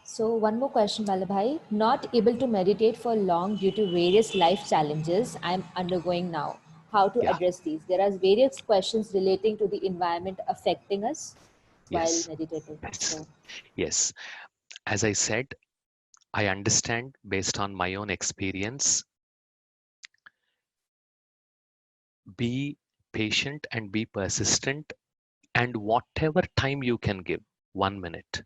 So one more question, Vallabhai. Not able to meditate for long due to various life challenges I'm undergoing now. How to Yeah. address these? There are various questions relating to the environment affecting us while Yes. meditating. Yes. So, Yes. As I said, I understand based on my own experience. Be patient and be persistent, and whatever time you can give, 1 minute,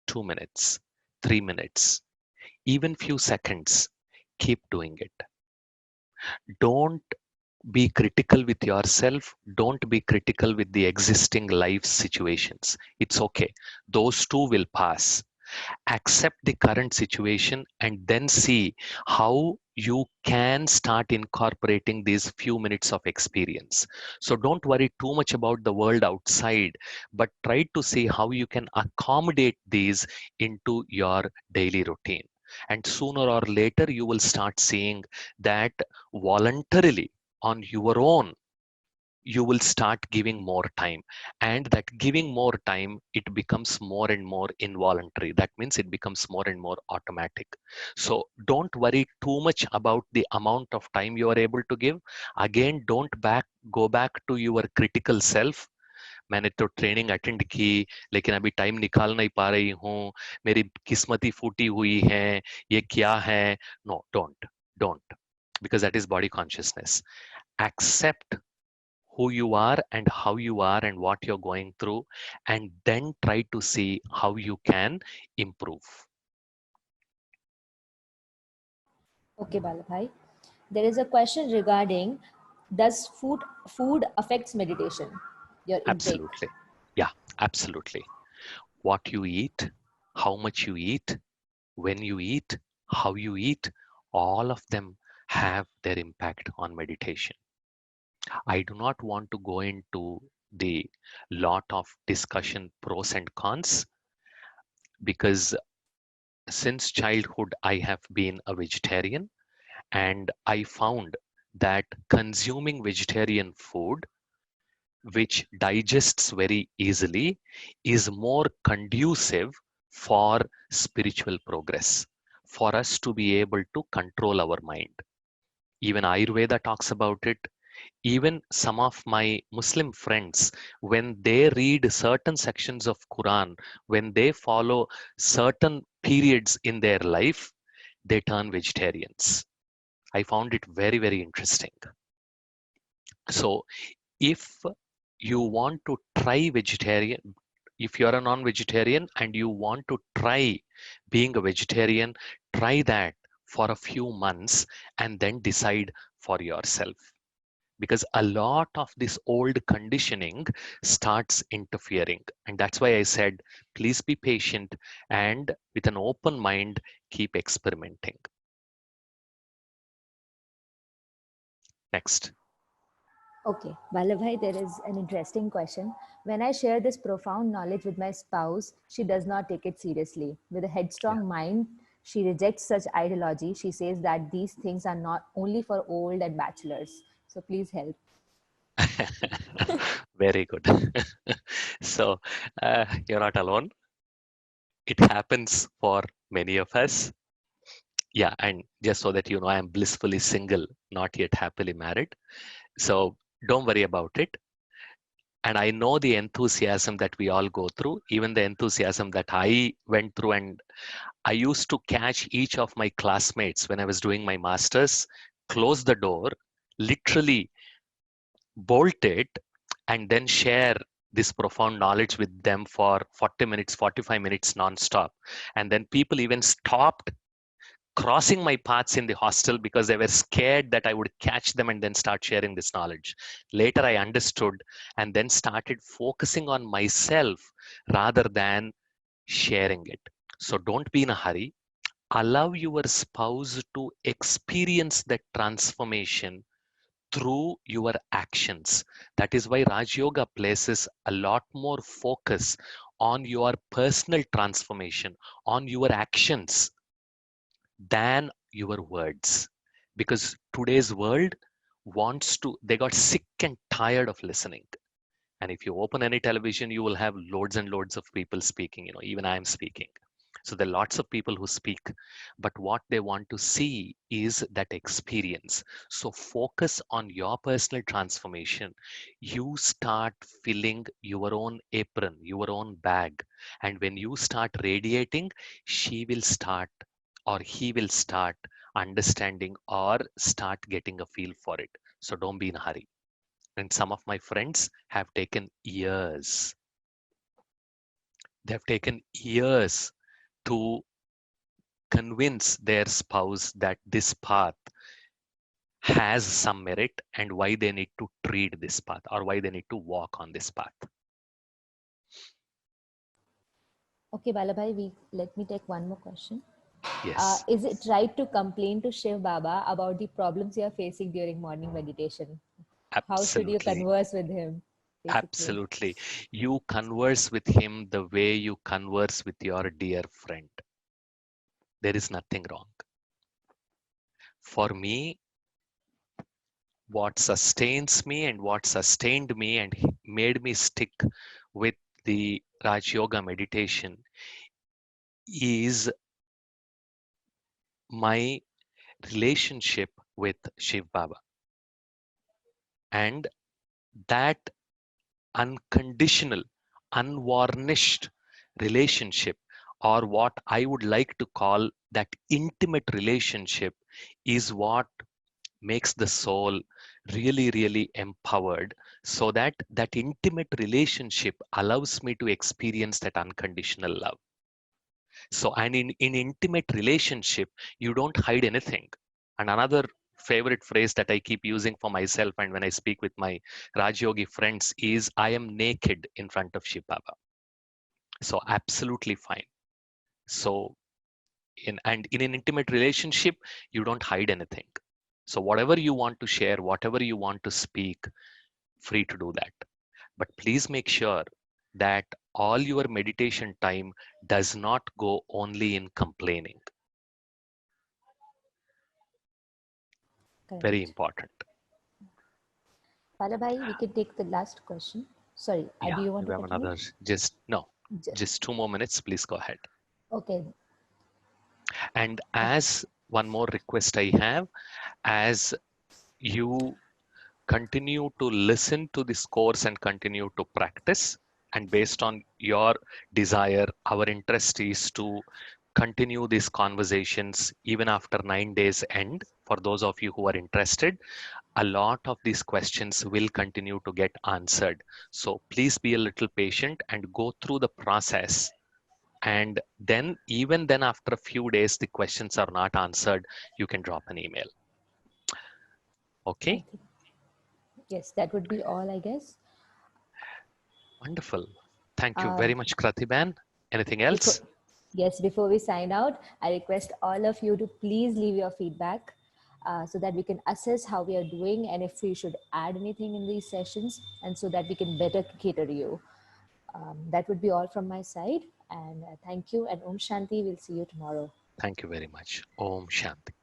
2 minutes, 3 minutes, even few seconds, keep doing it. Don't be critical with yourself. Don't be critical with the existing life situations. It's okay. Those too will pass. Accept the current situation and then see how you can start incorporating these few minutes of experience. So don't worry too much about the world outside, but try to see how you can accommodate these into your daily routine. And sooner or later, you will start seeing that voluntarily, on your own, you will start giving more time, and that giving more time, it becomes more and more involuntary. That means it becomes more and more automatic. So don't worry too much about the amount of time you are able to give. Again, don't go back to your critical self. मैंने तो training attend की, लेकिन अभी time निकाल नहीं पा रही हूँ, मेरी किस्मती फूटी हुई है, ये क्या है. No, don't, because that is body consciousness. Accept who you are and how you are and what you're going through, and then try to see how you can improve. okay, Vallabhai. There is a question regarding, does food affects meditation, your intake? Absolutely. Yeah, absolutely. What you eat, how much you eat, when you eat, how you eat, all of them have their impact on meditation. I do not want to go into the lot of discussion pros and cons, because since childhood I have been a vegetarian, and I found that consuming vegetarian food, which digests very easily, is more conducive for spiritual progress, for us to be able to control our mind. Even Ayurveda talks about it. Even some of my Muslim friends, when they read certain sections of Quran, when they follow certain periods in their life, they turn vegetarians. I found it very, very interesting. So if you want to try vegetarian, if you're a non-vegetarian and you want to try being a vegetarian, try that for a few months and then decide for yourself, because a lot of this old conditioning starts interfering. And that's why I said, please be patient and with an open mind, keep experimenting. Next. Okay, Vallabhai, there is an interesting question. When I share this profound knowledge with my spouse, she does not take it seriously. With a Yeah. headstrong mind, she rejects such ideology. She says that these things are not only for old and bachelors. So please help. Very good. So you're not alone. It happens for many of us. Yeah, and just so that you know, I am blissfully single, not yet happily married. So don't worry about it. And I know the enthusiasm that we all go through, even the enthusiasm that I went through. And I used to catch each of my classmates when I was doing my master's, close the door, literally bolt it, and then share this profound knowledge with them for 40 minutes, 45 minutes nonstop. And then people even stopped crossing my paths in the hostel because they were scared that I would catch them and then start sharing this knowledge. Later, I understood and then started focusing on myself rather than sharing it. So don't be in a hurry. Allow your spouse to experience that transformation through your actions. That is why Rajyoga places a lot more focus on your personal transformation, on your actions than your words. Because today's world they got sick and tired of listening. And if you open any television, you will have loads and loads of people speaking. Even I am speaking. So there are lots of people who speak, but what they want to see is that experience. So focus on your personal transformation. You start filling your own apron, your own bag. And when you start radiating, she will start or he will start understanding or start getting a feel for it. So don't be in a hurry. And some of my friends have taken years. They have taken years to convince their spouse that this path has some merit and why they need to treat this path or why they need to walk on this path. Okay, Balabhai, let me take one more question. Yes, Is it right to complain to Shiv Baba about the problems you are facing during morning meditation? How should you absolutely. converse with him, basically? Absolutely. You converse with him the way you converse with your dear friend. There is nothing wrong. For me, what sustains me and what sustained me and made me stick with the Raj Yoga meditation is my relationship with Shiv Baba. And that unconditional, unvarnished relationship, or what I would like to call that intimate relationship, is what makes the soul really, really empowered, so that that intimate relationship allows me to experience that unconditional love. So, and in intimate relationship, you don't hide anything. And another favorite phrase that I keep using for myself and when I speak with my Rajyogi friends is, I am naked in front of Shiv Baba. So absolutely fine. So in an intimate relationship, you don't hide anything. So whatever you want to share, whatever you want to speak, free to do that. But please make sure that all your meditation time does not go only in complaining. Very Correct. important. Balabhai, we can take the last question. Sorry, Yeah, do you want we to have continue? another, just no, J- just 2 more minutes. Please go ahead. Okay. And Okay. as one more request I have, as you continue to listen to this course and continue to practice, and based on your desire, our interest is to continue these conversations even after 9 days end. For those of you who are interested, a lot of these questions will continue to get answered. So please be a little patient and go through the process. And then, even then, after a few days, the questions are not answered, you can drop an email. I Okay, think, yes, that would be all, I guess. wonderful. Thank you Uh, very much, Kratiban. Anything before, else? yes, before we sign out, I request all of you to please leave your feedback so that we can assess how we are doing and if we should add anything in these sessions, and so that we can better cater to you. That would be all from my side. And thank you. And Om Shanti. We'll see you tomorrow. Thank you very much. Om Shanti.